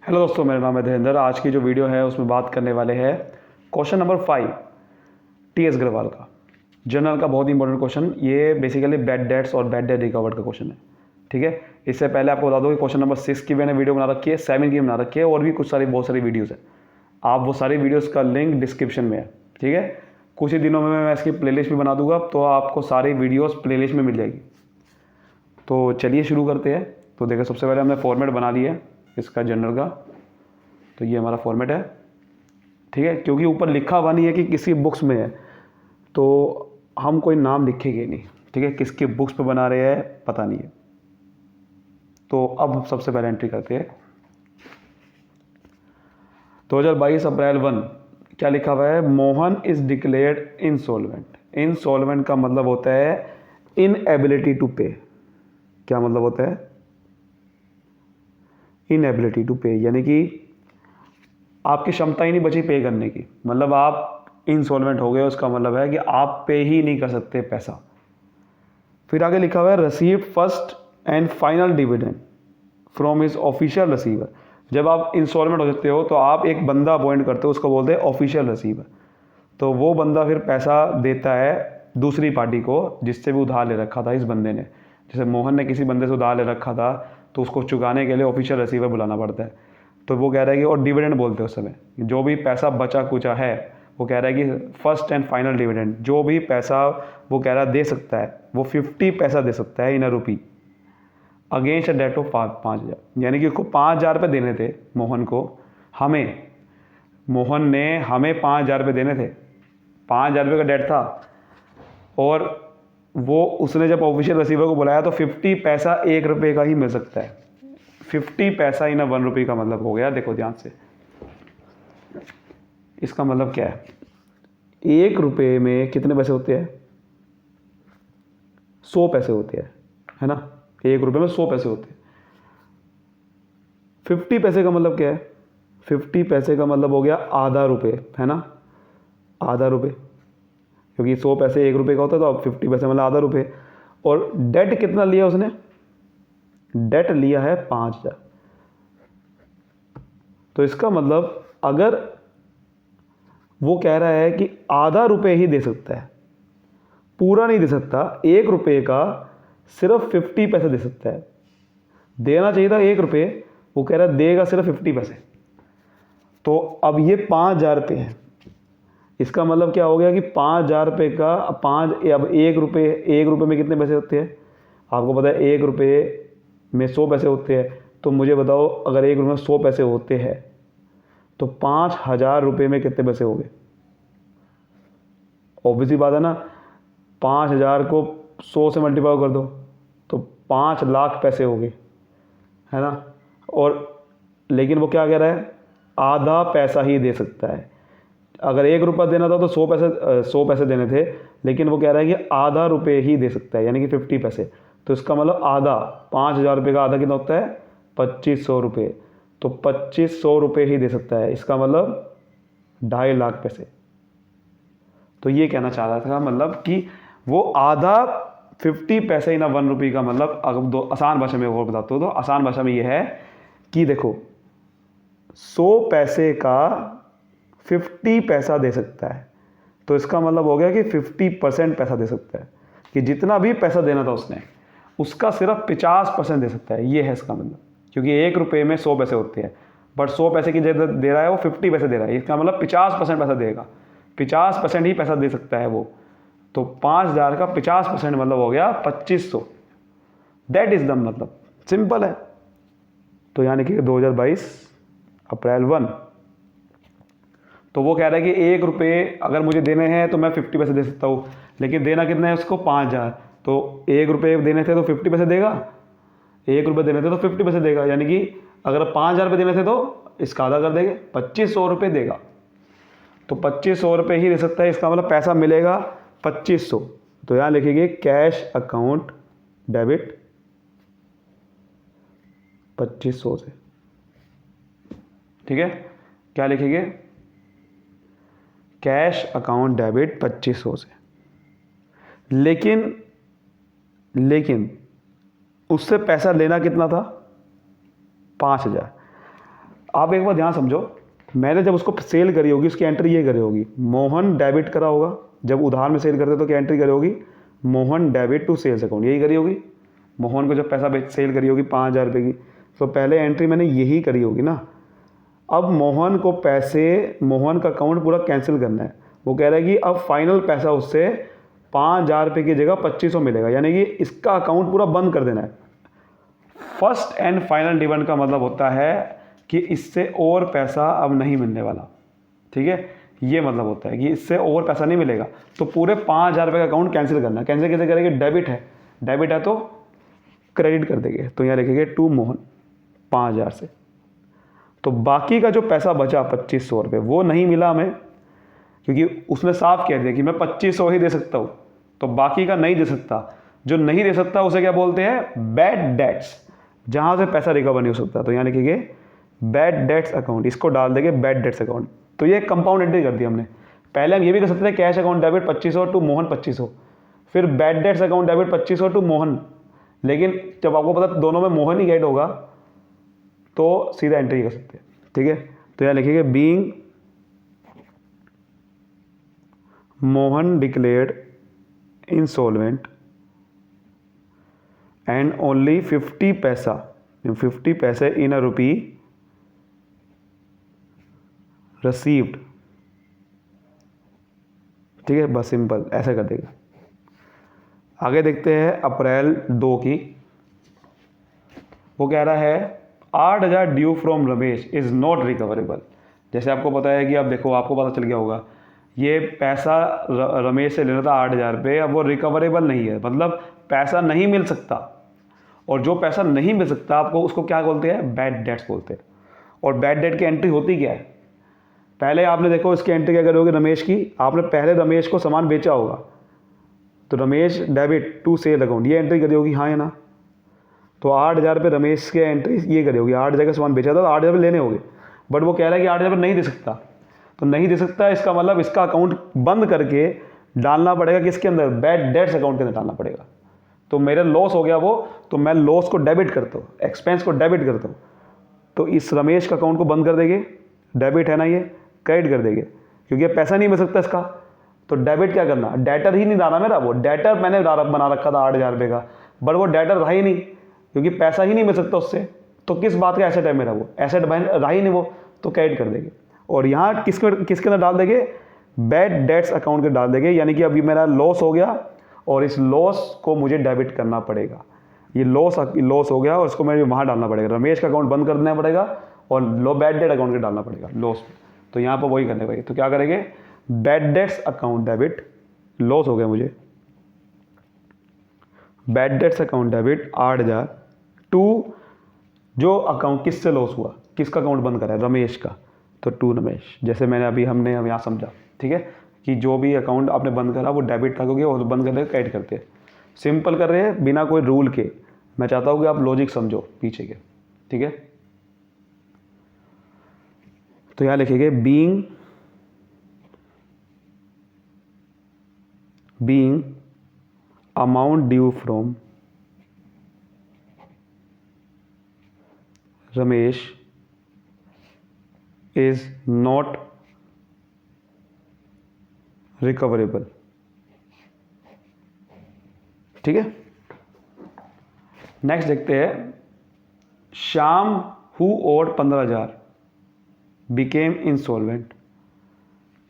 Hello दोस्तों, मेरा नाम है धीरेंद्र। आज की जो वीडियो है उसमें बात करने वाले हैं क्वेश्चन नंबर 5 टीएस अग्रवाल का। जनरल का बहुत इंपॉर्टेंट क्वेश्चन। ये बेसिकली बैड डेट्स और बैड डेट रिकवर्ड का क्वेश्चन है। ठीक है, इससे पहले आपको बता दो कि क्वेश्चन नंबर 6 की मैंने वीडियो बना रखी है, 7 की बना रखी है और भी कुछ बहुत सारी वीडियोज़ है। आप वो सारी वीडियोज़ का लिंक डिस्क्रिप्शन में है। ठीक है, कुछ ही दिनों में मैं इसकी प्लेलिस्ट भी बना दूंगा, तो आपको सारी वीडियोज़ प्लेलिस्ट में मिल जाएगी। तो चलिए शुरू करते हैं। तो देखो, सबसे पहले हमने फॉर्मेट बना लिया है इसका जनरल का। तो ये हमारा फॉर्मेट है। ठीक है, क्योंकि ऊपर लिखा हुआ नहीं है कि किसकी बुक्स में है, तो हम कोई नाम लिखेंगे नहीं। ठीक है, किसकी बुक्स पे बना रहे हैं पता नहीं है। तो अब सबसे पहले एंट्री करते हैं 2022 अप्रैल 1। क्या लिखा हुआ है? Mohan is declared insolvent. Insolvent का मतलब होता है इनएबिलिटी टू पे। क्या मतलब होता है? इनएबिलिटी टू पे, यानी कि आपकी क्षमता ही नहीं बची पे करने की। मतलब आप इंसॉल्वेंट हो गए, उसका मतलब है कि आप पे ही नहीं कर सकते पैसा। फिर आगे लिखा हुआ है received first and final dividend from his official receiver. जब आप इंसॉल्वेंट हो जाते हो तो आप एक बंदा अपॉइंट करते हो, उसको बोलते हैं ऑफिशियल रिसीवर। तो वो बंदा फिर पैसा देता है दूसरी पार्टी को जिससे भी उधार ले रखा था इस बंदे ने। जैसे मोहन ने किसी बंदे से उधार ले रखा था, तो उसको चुकाने के लिए ऑफिशियल रिसीवर बुलाना पड़ता है। तो वो कह रहा है कि, और डिविडेंड बोलते हैं उस समय, जो भी पैसा बचा कुचा है, वो कह रहा है कि फर्स्ट एंड फाइनल डिविडेंड, जो भी पैसा वो कह रहा है दे सकता है, वो 50 पैसा दे सकता है इन अ रुपी अगेंस्ट अ डेट ऑफ 5,000। यानी कि उसको 5,000 रुपये देने थे मोहन को। मोहन ने हमें 5,000 रुपये देने थे। 5,000 रुपये का डेट था, और वो उसने जब ऑफिशियल रिसीवर को बुलाया तो 50 पैसा 1 रुपये का ही मिल सकता है। 50 पैसा इन 1 रुपये का मतलब हो गया। देखो ध्यान से, इसका मतलब क्या है? 1 रुपये में कितने पैसे होते हैं? 100 पैसे होते हैं, है ना। 1 रुपये में 100 पैसे होते हैं। 50 पैसे का मतलब क्या है? 50 पैसे का मतलब हो गया आधा रुपये, है ना। आधा रुपये, क्योंकि 100 पैसे 1 रुपये का होता है, तो अब 50 पैसे मतलब आधा रुपये। और डेट कितना लिया उसने? डेट लिया है 5,000। तो इसका मतलब अगर वो कह रहा है कि आधा रुपये ही दे सकता है, पूरा नहीं दे सकता, 1 रुपये का सिर्फ 50 पैसे दे सकता है। देना चाहिए था 1 रुपये, वो कह रहा है देगा सिर्फ 50 पैसे। तो अब ये 5,000 रुपये है। इसका मतलब क्या हो गया कि 5,000 रुपये का अब 1 रुपये में कितने पैसे होते हैं? आपको पता है 1 रुपये में 100 पैसे होते हैं। तो मुझे बताओ, अगर 1 रुपये में 100 पैसे होते हैं तो 5,000 रुपये में कितने पैसे हो गए? ऑब्वियसली बात है ना। 5,000 को 100 से मल्टीप्लाई कर दो तो 5 लाख पैसे हो गए, है ना। और लेकिन वो क्या कह रहा है? आधा पैसा ही दे सकता है। अगर 1 रुपया देना था तो 100 पैसे देने थे, लेकिन वो कह रहा है कि आधा रुपये ही दे सकता है, यानी कि 50 पैसे। तो इसका मतलब आधा, 5,000 रुपये का आधा कितना होता है? 2,500 रुपये। तो 2,500 रुपये ही दे सकता है, इसका मतलब 2.5 लाख पैसे। तो ये कहना चाह रहा था, मतलब कि वो आधा 50 पैसे ना 1 रुपये का मतलब, अगर दो आसान भाषा में और बताते हो तो आसान भाषा में ये है कि देखो, 100 पैसे का 50 पैसा दे सकता है। तो इसका मतलब हो गया कि 50% पैसा दे सकता है, कि जितना भी पैसा देना था उसने, उसका सिर्फ 50% दे सकता है। ये है इसका मतलब। क्योंकि 1 रुपये में 100 पैसे होते हैं, बट 100 पैसे की जगह दे रहा है वो 50 पैसे दे रहा है। इसका मतलब 50% पैसा देगा, 50% ही पैसा दे सकता है वो। तो 5,000 का 50% मतलब हो गया 2,500। दैट इज द मतलब, सिंपल है। तो यानी कि 2022 अप्रैल 1। तो वो कह रहा है कि 1 रुपये अगर मुझे देने हैं तो मैं 50 पैसे दे सकता हूँ, लेकिन देना कितना है उसको? 5,000। तो 1 रुपये देने थे तो 50 पैसे देगा, 1 रुपये देने थे तो 50 पैसे देगा। यानी कि अगर 5,000 रुपये देने थे तो इसका आधा कर देंगे, 2,500 रुपये देगा। तो 2,500 रुपये ही दे सकता है, इसका मतलब पैसा मिलेगा 2,500। तो यहाँ लिखेंगे कैश अकाउंट डेबिट 2,500 से। ठीक है, क्या लिखेंगे? कैश अकाउंट डेबिट 2,500 से। लेकिन उससे पैसा लेना कितना था? 5,000। आप एक बार ध्यान समझो, मैंने जब उसको सेल करी होगी उसकी एंट्री ये करी होगी, मोहन डेबिट करा होगा, जब उधार में सेल करते तो क्या एंट्री करी होगी, Mohan debit to sales account, यही करी होगी। मोहन को जब पैसा सेल करी होगी 5,000 रुपये की, तो पहले एंट्री मैंने यही करी होगी ना। अब मोहन को पैसे, मोहन का अकाउंट पूरा कैंसिल करना है। वो कह रहा है कि अब फाइनल पैसा उससे 5,000 रुपये की जगह 2,500 मिलेगा, यानी कि इसका अकाउंट पूरा बंद कर देना है। फर्स्ट एंड फाइनल डिमांड का मतलब होता है कि इससे और पैसा अब नहीं मिलने वाला, ठीक है, ये मतलब होता है कि इससे और पैसा नहीं मिलेगा। तो पूरे 5,000 रुपये का अकाउंट कैंसिल करना है। कैंसिल कैसे करेंगे, डेबिट है, डेबिट है तो क्रेडिट कर देंगे, तो यहाँ लिखेंगे टू मोहन 5,000 से। तो बाकी का जो पैसा बचा 2,500 रुपये वो नहीं मिला हमें, क्योंकि उसने साफ कह दिया कि मैं 2,500 ही दे सकता हूँ, तो बाकी का नहीं दे सकता। जो नहीं दे सकता उसे क्या बोलते हैं, बैड डेट्स, जहाँ से पैसा रिकवर नहीं हो सकता। तो यहाँ लिखेंगे बैड डेट्स अकाउंट, इसको डाल देंगे बैड डेट्स अकाउंट। तो ये कंपाउंड एंट्री कर दी हमने। पहले हम ये भी कर सकते थे cash account debit 2,500 to Mohan 2,500, फिर bad debts account debit 2,500 to Mohan, लेकिन जब आपको पता दोनों में मोहन ही ऐड होगा तो सीधा एंट्री कर सकते हैं, ठीक है। तो यहाँ लिखेंगे being Mohan declared insolvent and only 50 पैसा, 50 पैसे इन अ रुपी रिसीव्ड, ठीक है, बस सिंपल ऐसा कर देगा। आगे देखते हैं अप्रैल 2 की। वो कह रहा है 8,000 due from Ramesh is not recoverable. जैसे आपको पता है कि अब देखो, आपको पता चल गया होगा ये पैसा रमेश से लेना था 8,000 रुपये, अब वो रिकवरेबल नहीं है, मतलब पैसा नहीं मिल सकता। और जो पैसा नहीं मिल सकता आपको, उसको क्या बोलते हैं, बैड डेट्स बोलते हैं। और बैड डेट की एंट्री होती क्या है, पहले आपने देखो इसकी एंट्री क्या करोगे, रमेश की, आपने पहले रमेश को सामान बेचा होगा, तो Ramesh debit to sale account, ये एंट्री करी होगी, हाँ है ना। तो 8,000 रुपये रमेश के एंट्री ये करी होगी, 8,000 का सामान बेचा था तो 8,000 रुपये लेने होंगे, बट वो कह रहा है कि 8,000 रुपये नहीं दे सकता। तो नहीं दे सकता, इसका मतलब इसका अकाउंट बंद करके डालना पड़ेगा किसके अंदर, बैड डेट्स अकाउंट के अंदर डालना पड़ेगा। तो मेरा लॉस हो गया वो, तो मैं लॉस को डेबिट करता हूँ, एक्सपेंस को डेबिट करता हूँ, तो इस रमेश का अकाउंट को बंद कर देंगे, डेबिट है ना, ये क्रेडिट कर देंगे, क्योंकि ये पैसा नहीं मिल सकता इसका। तो डेबिट क्या करना, डेटर ही नहीं डाला मेरा, वो डेटर मैंने बना रखा था 8,000 रुपये का, बट वो डेटर रहा ही नहीं, क्योंकि पैसा ही नहीं मिल सकता उससे, तो किस बात का एसेट है मेरा, वो एसेट रहा ही नहीं वो, तो क्रेडिट कर देंगे। और यहाँ किसके अंदर डाल देंगे, बैड डेट्स अकाउंट के डाल देंगे, यानी कि अभी मेरा लॉस हो गया और इस लॉस को मुझे डेबिट करना पड़ेगा। ये लॉस हो गया और इसको मुझे वहाँ डालना पड़ेगा, रमेश का अकाउंट बंद कर देना पड़ेगा और बैड डेट अकाउंट के डालना पड़ेगा लॉस। तो यहाँ पर वही करने पड़ेगा। तो क्या करेंगे, bad debts account debit, loss हो गया मुझे, bad debts account debit 8,000 to, जो अकाउंट किससे लॉस हुआ, किसका अकाउंट बंद करा है, रमेश का, तो टू रमेश। जैसे हमने यहाँ समझा, ठीक है, कि जो भी अकाउंट आपने बंद करा वो डेबिट था, क्योंकि वो बंद करने का क्रेडिट करते हैं। सिंपल कर रहे हैं बिना कोई रूल के। मैं चाहता हूँ कि आप लॉजिक समझो पीछे के, ठीक है। तो यहाँ लिखेंगे being amount due from Ramesh is not recoverable, ठीक है। नेक्स्ट देखते हैं, Shyam who owed 15,000 became insolvent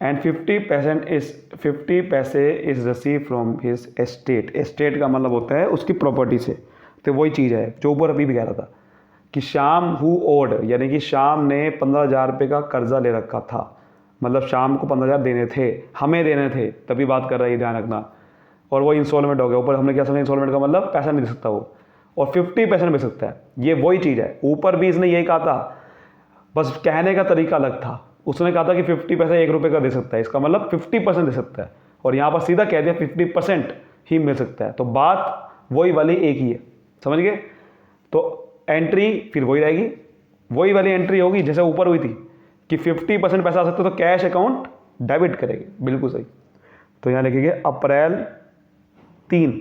and 50 पैसे is receive from his estate. Estate का मतलब होता है उसकी प्रॉपर्टी से, तो वही चीज़ है जो ऊपर अभी भी कह रहा था कि श्याम हु ओड, यानी कि श्याम ने 15,000 रुपये का कर्जा ले रखा था, मतलब शाम को 15,000 देने थे, हमें देने थे, तभी बात कर रहा है, ध्यान रखना। और वो इंस्टॉलमेंट हो गया, ऊपर हमने क्या समझा, इंस्टॉलमेंट का मतलब पैसा नहीं दे सकता वो, और 50% दे सकता है, ये वही चीज़ है। ऊपर भी इसने यही कहा था, बस कहने का तरीका अलग था। उसने कहा था कि 50 पैसे 1 रुपये का दे सकता है, इसका मतलब 50% दे सकता है, और यहाँ पर सीधा कह दिया 50% ही मिल सकता है। तो बात वही वाली एक ही है, समझ गए। तो एंट्री फिर वही रहेगी, वही वाली एंट्री होगी जैसे ऊपर हुई थी कि 50% पैसा आ सकता है, तो कैश अकाउंट डेबिट करेंगे, बिल्कुल सही। तो यहाँ लिखेंगे अप्रैल 3,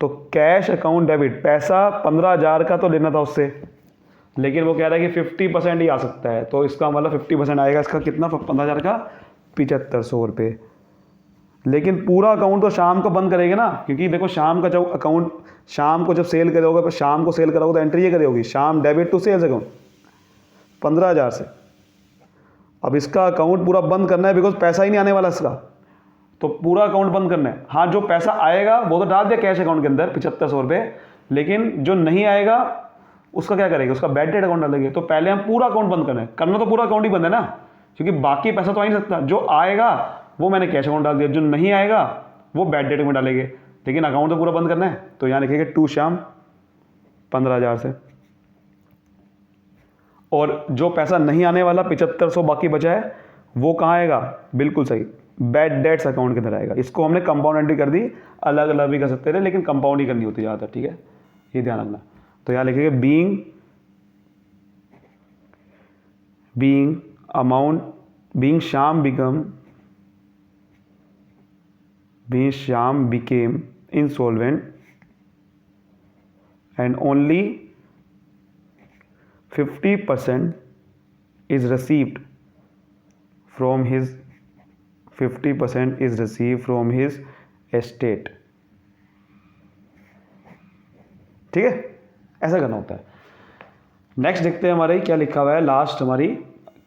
तो कैश अकाउंट डेबिट, पैसा 15,000 का तो लेना था उससे, लेकिन वो कह रहा है कि 50% ही आ सकता है, तो इसका मतलब 50% आएगा इसका कितना, 15,000 का 7500 रुपये। लेकिन पूरा अकाउंट तो शाम को बंद करेगा ना, क्योंकि देखो शाम का जब अकाउंट, शाम को जब सेल करोगे, तो शाम को सेल करोगे तो एंट्री ये करोगी शाम डेबिट टू सेल्स अकाउंट 15,000 से। अब इसका अकाउंट पूरा बंद करना है, बिकॉज पैसा ही नहीं आने वाला इसका, तो पूरा अकाउंट बंद करना है। हाँ, जो पैसा आएगा वो तो डाल दिया कैश अकाउंट के अंदर 7500 रुपये, लेकिन जो नहीं आएगा उसका क्या करेंगे, उसका बैड डेट अकाउंट डालेंगे। तो पहले हम पूरा अकाउंट बंद करना है, करना तो पूरा अकाउंट ही बंद है ना, क्योंकि बाकी पैसा तो आ ही नहीं सकता। जो आएगा वो मैंने कैश अकाउंट डाल दिया, जो नहीं आएगा वो बैड डेट में डालेंगे, लेकिन अकाउंट तो पूरा बंद करना है। तो यहाँ लिखेंगे टू श्याम 15,000 से, और जो पैसा नहीं आने वाला 7500 बाकी बचा है वो कहाँ आएगा, बिल्कुल सही, बैड डेट्स अकाउंट के अंदर आएगा। इसको हमने कंपाउंड एंट्री कर दी, अलग अलग भी कर सकते थे, लेकिन कंपाउंड ही करनी होती है ज़्यादातर, ठीक है, ये ध्यान रखना। तो यहाँ लिखेंगे being amount, being Shyam became insolvent and only 50% is received from his estate। ठीक है, ऐसा करना होता है। नेक्स्ट देखते हैं हमारे क्या लिखा हुआ है लास्ट हमारी,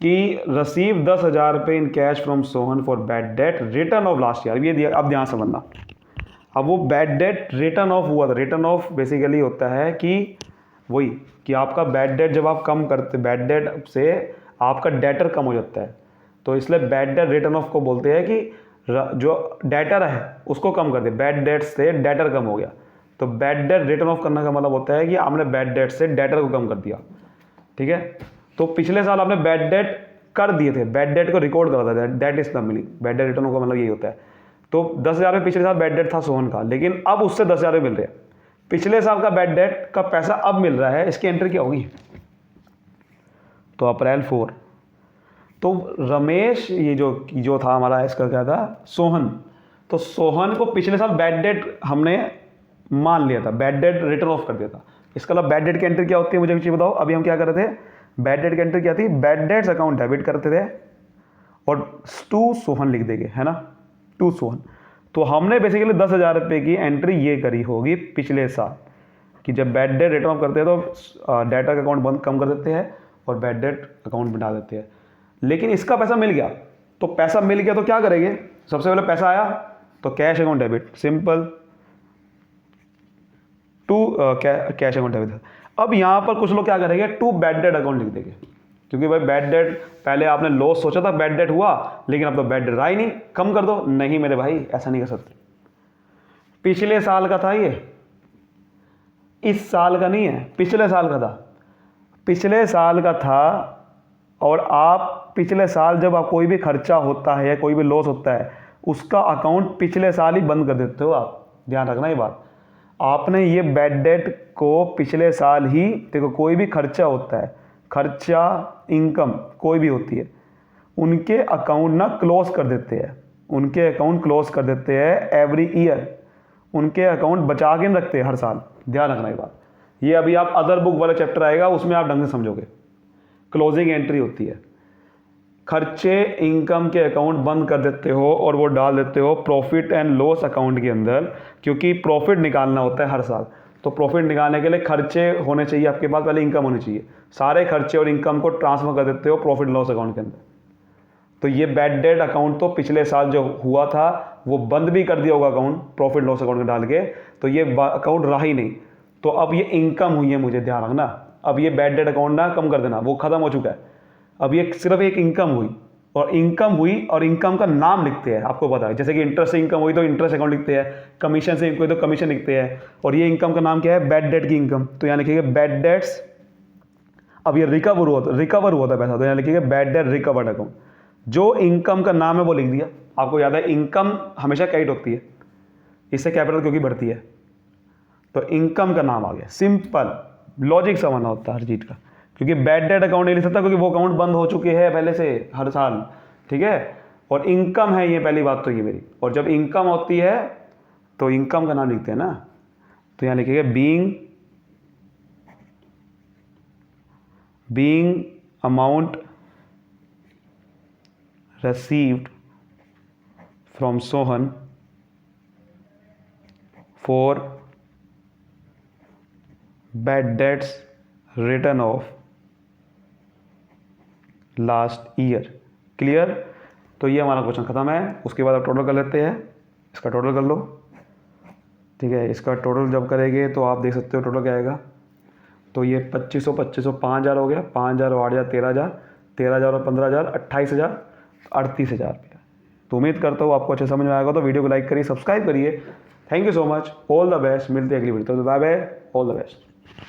कि रसीव 10,000 रुपये in cash from Sohan for bad debt return of last year. ये अब ध्यान समझना, अब वो बैड डेट रिटर्न ऑफ हुआ था। रिटर्न ऑफ बेसिकली होता है कि वही कि आपका बैड डेट जब आप कम करते, बैड डेट से आपका डेटर कम हो जाता है, तो इसलिए बैड डेट रिटर्न ऑफ को बोलते हैं कि जो डेटर है उसको कम कर दे, बैड डेट से डेटर कम हो गया। तो बैड डेट रिटर्न ऑफ करने का मतलब होता है कि आपने बैड डेट से डेटर को कम कर दिया, ठीक है। तो पिछले साल आपने बैड डेट कर दिए थे, बैड डेट को रिकॉर्ड करा था, that is the meaning, bad debt return का मतलब यही होता है। तो 10,000 में पिछले साल बैड डेट था सोहन का, लेकिन अब उससे 10,000 मिल रहे हैं, पिछले साल का बैड डेट का पैसा अब मिल रहा है, इसकी एंट्री क्या होगी, तो अप्रैल 4। तो रमेश, ये जो था हमारा, इसका क्या था, सोहन, तो सोहन को पिछले साल बैड डेट हमने मान लिया था, बैड डेट रिटर्न ऑफ कर दिया था। इसका मतलब बैड डेट की एंट्री क्या होती है, मुझे कुछ बताओ। अभी हम क्या कर रहे थे, बैड डेट की एंट्री क्या थी, बैड डेट्स अकाउंट डेबिट करते थे और टू सोहन लिख देंगे, है ना, टू सोहन। तो हमने बेसिकली 10,000 रुपये की एंट्री ये करी होगी पिछले साल, कि जब बैड डेट रिटर्न ऑफ करते हैं तो डेटा का अकाउंट बंद कम कर देते हैं और बैड डेट अकाउंट में डाल देते हैं। लेकिन इसका पैसा मिल गया, तो पैसा मिल गया तो क्या करेंगे, सबसे पहले पैसा आया तो cash account debit, simple, to cash account debit. अब यहाँ पर कुछ लोग क्या करेंगे, टू बैड डेट अकाउंट लिख देंगे, क्योंकि भाई बैड डेट पहले आपने लॉस सोचा था, बैड डेट हुआ, लेकिन अब तो बैड डेट रहा ही नहीं, कम कर दो। नहीं मेरे भाई, ऐसा नहीं कर सकते, पिछले साल का था ये, इस साल का नहीं है, पिछले साल का था, पिछले साल का था। और आप पिछले साल जब आप कोई भी खर्चा होता है या कोई भी लॉस होता है, उसका अकाउंट पिछले साल ही बंद कर देते हो आप, ध्यान रखना ये बात। आपने ये बैड डेट को पिछले साल ही, देखो कोई भी खर्चा होता है, खर्चा, इनकम कोई भी होती है, उनके अकाउंट ना क्लोज कर देते हैं, उनके अकाउंट क्लोज कर देते हैं एवरी ईयर, उनके अकाउंट बचा के रखते हैं हर साल, ध्यान रखना ये बात। ये अभी आप अदर बुक वाला चैप्टर आएगा, उसमें आप ढंग से समझोगे। क्लोजिंग एंट्री होती है, खर्चे इनकम के अकाउंट बंद कर देते हो और वो डाल देते हो प्रॉफिट एंड लॉस अकाउंट के अंदर, क्योंकि प्रॉफिट निकालना होता है हर साल। तो प्रॉफिट निकालने के लिए खर्चे होने चाहिए आपके पास, पहले इनकम होनी चाहिए, सारे खर्चे और इनकम को ट्रांसफर कर देते हो प्रॉफिट लॉस अकाउंट के अंदर। तो ये बैड डेट अकाउंट तो पिछले साल जो हुआ था वो बंद भी कर दिया होगा अकाउंट, प्रॉफिट लॉस अकाउंट में डाल के, तो ये अकाउंट रहा ही नहीं। तो अब ये इनकम हुई है, मुझे ध्यान रखना, अब ये बैड डेट अकाउंट ना कम कर देना, वो खत्म हो चुका है। अब ये सिर्फ एक इनकम हुई, और इनकम हुई और इनकम का नाम लिखते हैं, आपको पता है, जैसे कि इंटरेस्ट से इनकम हुई तो इंटरेस्ट अकाउंट लिखते हैं, कमीशन से इनकम हुई तो कमीशन लिखते हैं, और ये इनकम का नाम क्या है, बैड डेट की इनकम। तो यहाँ लिखिएगा बैड डेट्स, अब ये रिकवर हुआ था पैसा, तो यहाँ लिखिएगा बैड डेट रिकवर्ड अकाउंट। जो इनकम का नाम है वो लिख दिया। आपको याद है इनकम हमेशा कैट होती है, इससे कैपिटल क्योंकि बढ़ती है, तो इनकम का नाम आ गया। सिंपल लॉजिक समझना होता है हर चीज़ का, क्योंकि बैड डेट अकाउंट नहीं लिख सकता क्योंकि वो अकाउंट बंद हो चुके हैं पहले से हर साल, ठीक है। और इनकम है ये, पहली बात तो ये मेरी, और जब इनकम होती है तो इनकम का नाम लिखते हैं ना, तो यहाँ लिखिएगा being being amount received from Sohan for bad debts written off last year. Clear? तो ये हमारा क्वेश्चन खत्म है। उसके बाद अब टोटल कर लेते हैं। इसका टोटल कर लो। ठीक है, इसका टोटल जब करेंगे तो आप देख सकते हो टोटल क्या आएगा। तो ये 2500 2500 5000 हो गया, 5000 और 8000 13000, 13000 और 15000 28000, 38000 रुपया। तो उम्मीद करता हूँ आपको अच्छे समझ में आएगा। तो वीडियो को लाइक करिए, सब्सक्राइब करिए। Thank you so much, all the best. मिलते हैं अगली वीडियो। तो bye bye, all the best.